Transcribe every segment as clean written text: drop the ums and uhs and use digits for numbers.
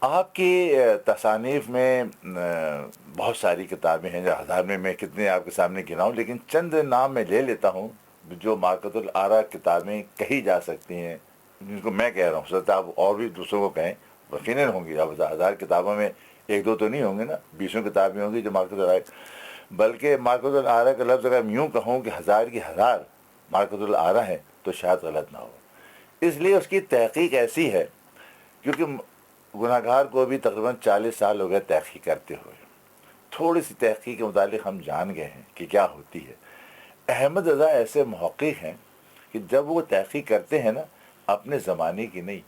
آپ کی تصانیف میں بہت ساری کتابیں ہیں، جو ہزار میں کتنے آپ کے سامنے گناؤں، لیکن چند نام میں لے لیتا ہوں جو مارکت الآراء کتابیں کہی جا سکتی ہیں، جن کو میں کہہ رہا ہوں. سوچتا آپ اور بھی دوسروں کو کہیں، یقیناً ہوں گی. اب ہزار کتابوں میں ایک دو تو نہیں ہوں گے نا، بیسوں کتابیں ہوں گی جو مارکت الآراء. بلکہ مارکت الآراء کا لفظ اگر یوں کہوں کہ ہزار کی ہزار مارکت الآراء ہے تو شاید غلط نہ ہو. اس لیے اس کی تحقیق ایسی ہے، کیونکہ گناہ گار کو بھی تقریباً 40 سال ہو گئے تحقیق کرتے ہوئے. تھوڑی سی تحقیق کے متعلق ہم جان گئے ہیں کہ کیا ہوتی ہے. احمد رضا ایسے محقق ہیں کہ جب وہ تحقیق کرتے ہیں نا، اپنے زمانے کی نہیں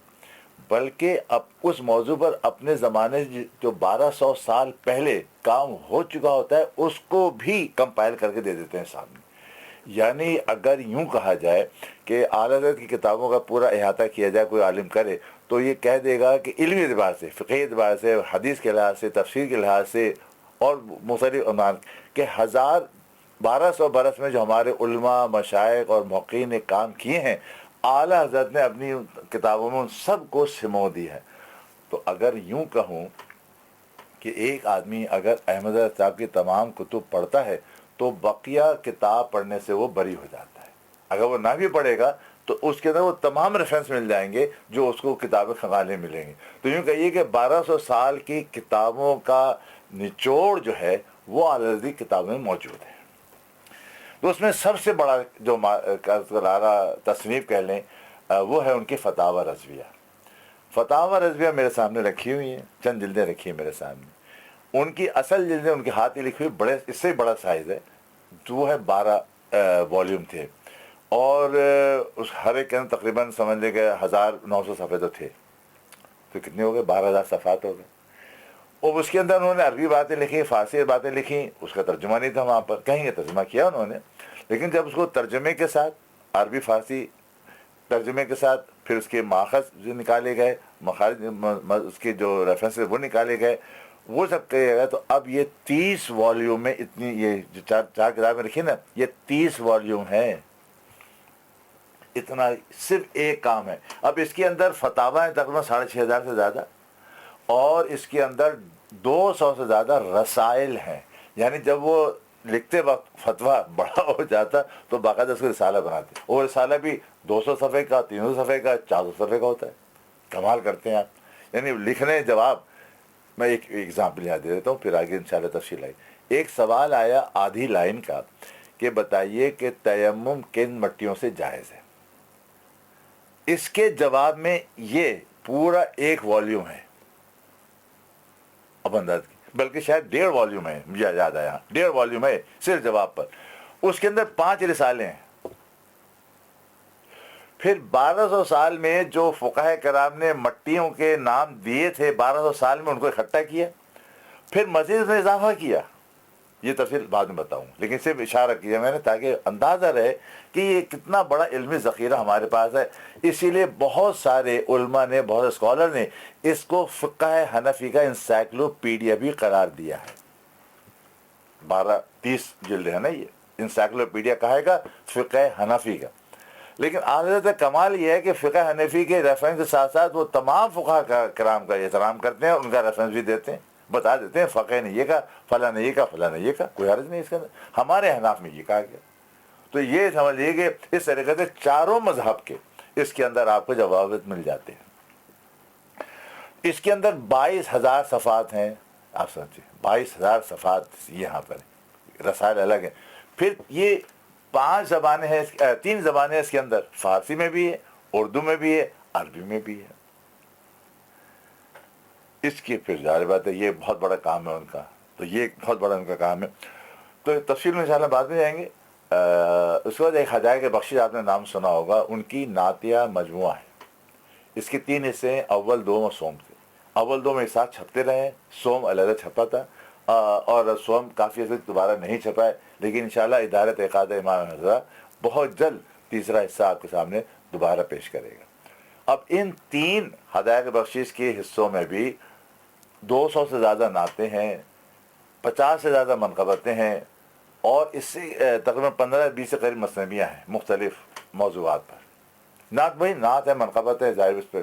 بلکہ اب اس موضوع پر اپنے زمانے جو 1200 سال پہلے کام ہو چکا ہوتا ہے اس کو بھی کمپائل کر کے دے دیتے ہیں سامنے. یعنی اگر یوں کہا جائے کہ اعلیٰ حضرت کی کتابوں کا پورا احاطہ کیا جائے، کوئی عالم کرے تو یہ کہہ دے گا کہ علمی اعتبار سے، فقہی اعتبار سے، حدیث کے لحاظ سے، تفسیر کے لحاظ سے اور مختلف عنوان کہ 1200 برس میں جو ہمارے علماء، مشائخ اور محققین نے کام کیے ہیں، اعلیٰ حضرت نے اپنی کتابوں میں ان سب کو سمو دی ہے. تو اگر یوں کہوں کہ ایک آدمی اگر احمد رضا صاحب کی تمام کتب پڑھتا ہے تو بقیہ کتاب پڑھنے سے وہ بری ہو جاتا ہے. اگر وہ نہ بھی پڑھے گا تو اس کے اندر وہ تمام ریفرنس مل جائیں گے جو اس کو کتابیں خزانے ملیں گے. تو یوں کہیے کہ 1200 سال کی کتابوں کا نچوڑ جو ہے وہ اعلیٰ حضرت کی کتابوں میں موجود ہے. تو اس میں سب سے بڑا جو تصنیف کہہ لیں وہ ہے ان کی فتاوی رضویہ. فتاوی رضویہ میرے سامنے رکھی ہوئی ہیں، چند جلدیں رکھی ہیں میرے سامنے. ان کی اصل جلدیں ان کے ہاتھ میں لکھی ہوئی، بڑے اس سے بڑا سائز ہے، جو ہے 12 والیوم تھے، اور اس ہر ایک کے اندر تقریباً سمجھ لے کہ 1900 صفحے تو تھے. تو کتنے ہو گئے؟ 12,000 صفحات ہو گئے. اور اس کے اندر انہوں نے عربی باتیں لکھی، فارسی باتیں لکھی. اس کا ترجمہ نہیں تھا وہاں پر، کہیں گے ترجمہ کیا انہوں نے، لیکن جب اس کو ترجمے کے ساتھ عربی فارسی ترجمے کے ساتھ پھر اس کے ماخذ جو نکالے گئے، مخارج اس کے جو ریفرنس وہ نکالے گئے، وہ سب کہے گا، تو اب یہ 30 والیوم میں اتنی، یہ جو چار کتابیں رکھی نا، یہ 30 والیوم ہیں. اتنا صرف ایک کام ہے. اب اس کے اندر فتاوی ہیں تقریباً 6,500 سے زیادہ، اور اس کے اندر 200 سے زیادہ رسائل ہیں. یعنی جب وہ لکھتے وقت فتویٰ بڑا ہو جاتا تو باقاعدہ اس کو رسالہ بناتے، اور رسالہ بھی 200 صفحے کا، 300 صفحے کا، 400 صفحے کا ہوتا ہے. کمال کرتے ہیں آپ. یعنی لکھنے جواب. میں ایک ایگزامپل یاد دے دیتا ہوں، پھر آگے انشاءاللہ تفصیل آئی. ایک سوال آیا آدھی لائن کا کہ بتائیے کہ تیمم کن مٹیوں سے جائز ہے. اس کے جواب میں یہ پورا ایک والیوم ہے، اب انداز کی، بلکہ شاید 1.5 والیوم ہے، مجھے یاد آیا 1.5 والیوم ہے صرف جواب پر. اس کے اندر 5 رسالے ہیں. پھر 1200 سال میں جو فقہاء کرام نے مٹیوں کے نام دیے تھے، 1200 سال میں ان کو اکٹھا کیا، پھر مزید میں اضافہ کیا. یہ تفصیل بعد میں بتاؤں، لیکن صرف اشارہ کیا میں نے تاکہ اندازہ رہے کہ یہ کتنا بڑا علمی ذخیرہ ہمارے پاس ہے. اسی لیے بہت سارے علماء نے، بہت سے اسکالر نے اس کو فقہ حنفی کا انسائکلوپیڈیا بھی قرار دیا ہے. 30 جلد ہے نا، یہ انسائکلوپیڈیا کہے گا فقہ حنفی کا. لیکن حضرت کمال یہ ہے کہ فقہ حنفی کے ریفرنس کے ساتھ ساتھ وہ تمام فقہاء کرام کا احترام کرتے ہیں، ان کا ریفرنس بھی دیتے ہیں، بتا دیتے ہیں فقہ نے یہ کہا، فلاں نے یہ کہا، فلاں نے یہ کہا. کوئی حرج نہیں اس کے اندر. ہمارے حناف میں یہ کہا گیا. تو یہ سمجھ لیجیے کہ اس طریقے سے چاروں مذہب کے اس کے اندر آپ کو جوابات مل جاتے ہیں. اس کے اندر 22,000 صفحات ہیں. آپ سمجھیں 22,000 صفحات یہاں پر رسائل الگ ہیں. پھر یہ 3 زبانیں ہیں اس کے اندر، فارسی میں بھی ہے، اردو میں بھی ہے، عربی میں بھی ہے. اس کی پھر ظاہر بات ہے یہ بہت بڑا کام ہے ان کا. تو یہ ایک بہت بڑا ان کا کام ہے. تو تفصیل میں انشاءاللہ بعد میں جائیں گے. اس کے بعد ایک حجائے کے بخشش آپ نے نام سنا ہوگا، ان کی نعتیہ مجموعہ ہے. اس کے 3 حصے ہیں، اول، دوم اور سوم کے. اول دو میں ایک ساتھ چھپتے رہے، سوم علیحدہ چھپا تھا، اور سوم کافی حد تک دوبارہ نہیں چھپا ہے. لیکن انشاءاللہ ادارت اعقاد امام رضا بہت جلد تیسرا حصہ آپ کے سامنے دوبارہ پیش کرے گا. اب ان 3 ہدایت بخشش کے حصوں میں بھی 200 سے زیادہ نعتیں ہیں، 50 سے زیادہ منقبتیں ہیں، اور اس سے تقریباً 15-20 سے قریب مثنویاں ہیں مختلف موضوعات پر. نعت وہی نعت ہے، منقبت ہے، ظاہر اس پہ.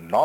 9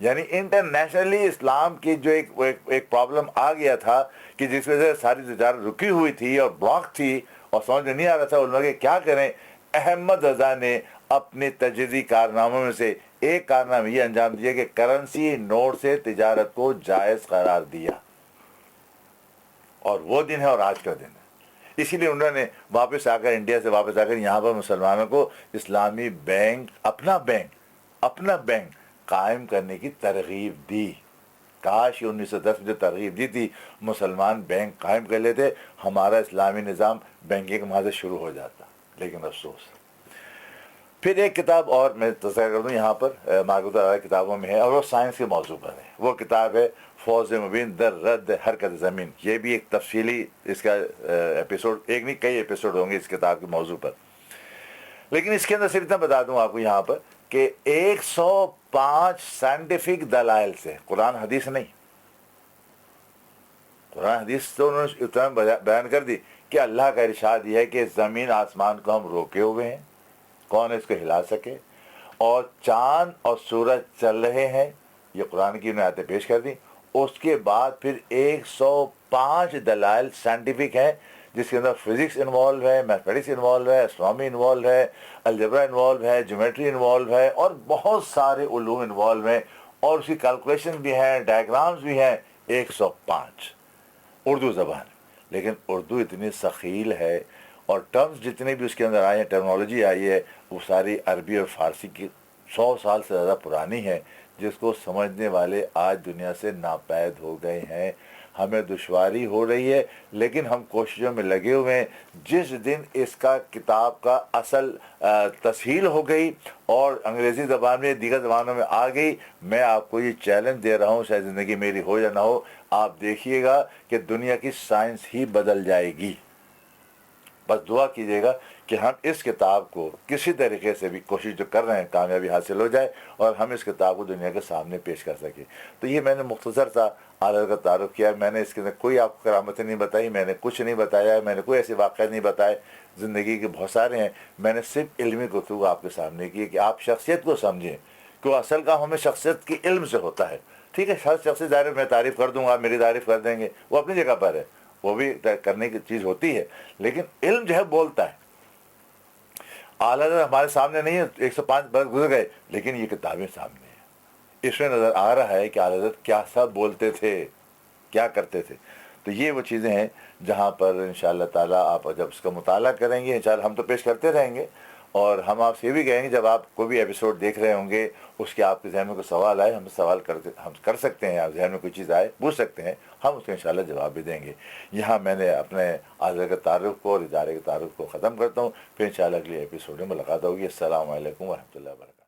یعنی انٹرنیشنلی اسلام کی جو ایک پرابلم آ گیا تھا کہ جس وجہ سے ساری تجارت رکی ہوئی تھی اور بلاک تھی اور سمجھ میں نہیں آ رہا تھا ان لوگ کیا کریں، احمد رضا نے اپنے تجدیدی کارناموں میں سے ایک کارنامہ یہ انجام دیا کہ کرنسی نوٹ سے تجارت کو جائز قرار دیا، اور وہ دن ہے اور آج کا دن ہے۔ اسی لیے انہوں نے واپس آ کر، انڈیا سے واپس آ کر یہاں پر مسلمانوں کو اسلامی بینک، اپنا بینک قائم کرنے کی ترغیب دی۔ کاش 1910 میں جو ترغیب دی تھی مسلمان بینک قائم کر لیتے، ہمارا اسلامی نظام بینکنگ وہاں سے شروع ہو جاتا، لیکن افسوس۔ پھر ایک کتاب اور میں تذکرہ کر دوں یہاں پر، مارکوت کتابوں میں ہے اور وہ سائنس کے موضوع پر ہے۔ وہ کتاب ہے فوز مبین در رد حرکت زمین۔ یہ بھی ایک تفصیلی اس کا ایپیسوڈ، ایک نہیں کئی ایپیسوڈ ہوں گے اس کتاب کے موضوع پر، لیکن اس کے اندر صرف اتنا بتا دوں آپ کو یہاں پر کہ 105 سائنٹیفک دلائل سے، قرآن حدیث نہیں، قرآن حدیث تو انہوں نے اتنا بیان کر دی کہ اللہ کا ارشاد یہ ہے کہ زمین آسمان کو ہم روکے ہوئے ہیں، کون اس کو ہلا سکے، اور چاند اور سورج چل رہے ہیں، یہ قرآن کی آیتیں پیش کر دیں۔ اس کے بعد پھر 105 دلائل سائنٹیفک ہیں جس کے اندر فزکس انوالو ہے، میتھمیٹکس انوالو ہے، اسٹرانومی انوالو ہے، الجبرا انوالو ہے، جیومیٹری انوالو ہے، اور بہت سارے علوم انوالو ہیں، اور اس کی کیلکولیشن بھی ہیں، ڈائیگرامز بھی ہیں، 105 اردو زبان۔ لیکن اردو اتنی ثقیل ہے اور ٹرمز جتنے بھی اس کے اندر آئے ہیں، ٹرمنالوجی آئی ہے، وہ ساری عربی اور فارسی کی 100 سال سے زیادہ پرانی ہے، جس کو سمجھنے والے آج دنیا سے ناپید ہو گئے ہیں۔ ہمیں دشواری ہو رہی ہے لیکن ہم کوششوں میں لگے ہوئے ہیں۔ جس دن اس کا کتاب کا اصل تسہیل ہو گئی اور انگریزی زبان میں دیگر زبانوں میں آ گئی، میں آپ کو یہ چیلنج دے رہا ہوں، شاید زندگی میری ہو یا نہ ہو، آپ دیکھیے گا کہ دنیا کی سائنس ہی بدل جائے گی۔ بس دعا کیجیے گا کہ ہم اس کتاب کو کسی طریقے سے بھی کوشش جو کر رہے ہیں کامیابی حاصل ہو جائے اور ہم اس کتاب کو دنیا کے سامنے پیش کر سکیں۔ تو یہ میں نے مختصر سا اعلیٰ کا تعارف کیا۔ میں نے اس کے اندر کوئی آپ کو کرامتیں نہیں بتائی، میں نے کچھ نہیں بتایا، میں نے کوئی ایسے واقعات نہیں بتائے، زندگی کے بہت سارے ہیں۔ میں نے صرف علمی گفتگو آپ کے سامنے کی کہ آپ شخصیت کو سمجھیں، کہ وہ اصل کام ہمیں شخصیت کی علم سے ہوتا ہے۔ ٹھیک ہے، ہر شخصی ظاہر میں تعریف کر دوں گا، میری تعریف کر دیں گے، وہ اپنی جگہ پر ہے، وہ بھی کرنے کی چیز ہوتی ہے، لیکن علم جو ہے بولتا ہے۔ اعلیٰ حضرت ہمارے سامنے نہیں ہے، 105 برس گزر گئے، لیکن یہ کتابیں سامنے ہیں۔ اس میں نظر آ رہا ہے کہ اعلیٰ حضرت کیا سب بولتے تھے، کیا کرتے تھے۔ تو یہ وہ چیزیں ہیں جہاں پر انشاءاللہ تعالیٰ آپ جب اس کا مطالعہ کریں گے، انشاءاللہ ہم تو پیش کرتے رہیں گے، اور ہم آپ سے یہ بھی کہیں گے جب آپ کوئی بھی ایپیسوڈ دیکھ رہے ہوں گے، اس کے آپ کے ذہن میں کوئی سوال آئے، ہم سوال ہم کر سکتے ہیں، آپ ذہن میں کوئی چیز آئے پوچھ سکتے ہیں، ہم اس کا انشاءاللہ جواب بھی دیں گے۔ یہاں میں نے اپنے اعلیٰ کے تعارف کو اور ادارے کے تعارف کو ختم کرتا ہوں، پھر انشاءاللہ اگلے ایپیسوڈ میں ملاقات ہوگی۔ السلام علیکم ورحمۃ اللہ وبرکاتہ۔